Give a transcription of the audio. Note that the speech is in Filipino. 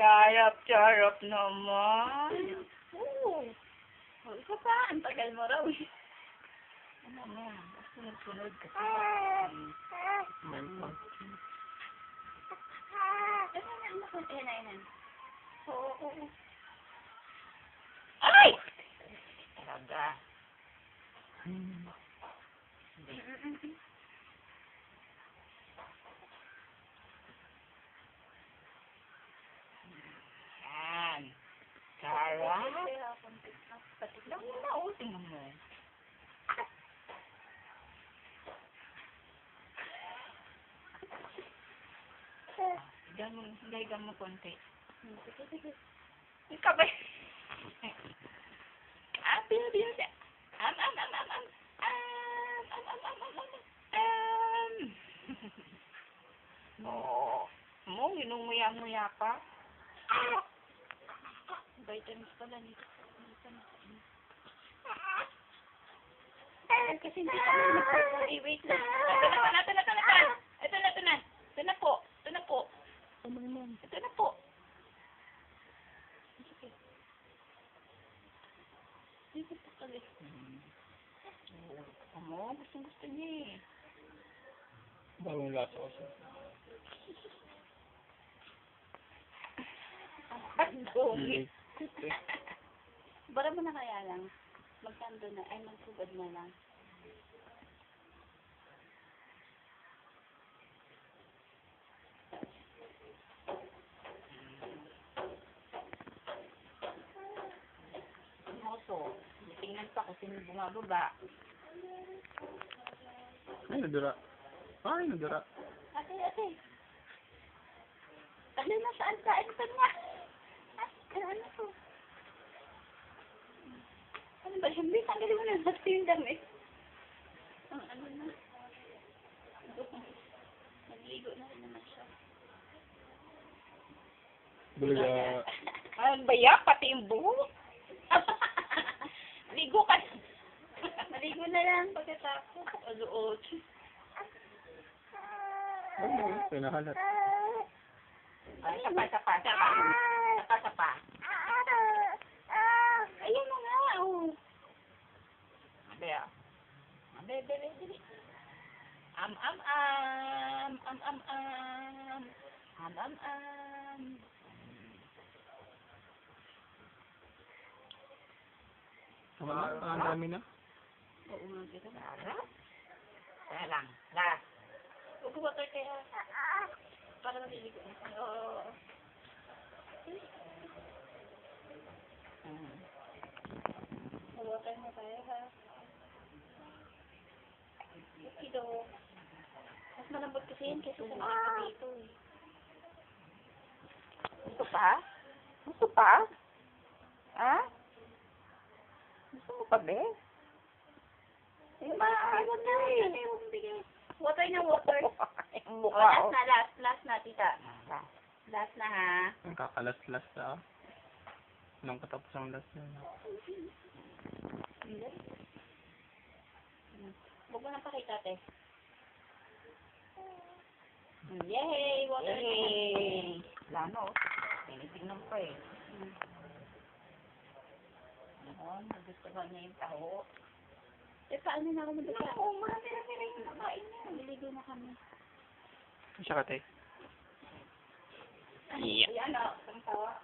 Charap-charap naman. Oo. Oh, isa pa. Ang tagal mo raw. Ano na? Sunod-sunod kasi. Oo. Ay! Talaga. Yan. Sarap. Patik lang muna. O, tingnan mo. Higagan mo konti. Sige. Ikaw ba? Bilis. Mo, inunguya-nguya pa. Vitamins pala nito. Kasi hindi kami nagpapalay. Wait lang. Ito na. Ito na po. Ito na po. Dito pa kalit. Amo, gusto niya eh. Bagong lasa ko siya. Ang Bara mo na kaya lang. Magkando na. Ay, magsugad na lang. moso. Tingnan pa kung sino bumababa. Ay, nadura. Ate. Ano na saan ka? Ito nga. Ano to? Ano ba? Siyempre, tanggalin mo na. Basta yung damit. Ano na? Nagligo na rin naman siya. Bulaga. Ano ba yan? Pati yung buhok? Ligo ka. Maligo na lang pagkatapos. Aluot. Ay, pinahalat. Ay, sapa. Ayun na nga, oh. Dili. Am. Ang dami na. Oo nga, kita. Sarap. Kaya lang. Last. Huwag water kaya. Para maliligo. Oo. Water na tayo, ha? Ito. Mas malambot kasi yan kasi sa mga dito, eh. Gusto pa? Ha? Gusto mo pa, be? Maano na eh. Water na water. Yung mukha, oh. Last na, tita. Last na, ha? Ang kakalas-las na. Nung katapos ang last na. Huwag mo nang pakita, te. Yay! Water na. Yay! Lano, tinitignan pa eh. Nagustuhan niya yung taho. Eh, paano na ako magdala? Oo, marami yung nakain niya. Naliligo na kami. Siya ka, te. Ayan, ang tawa.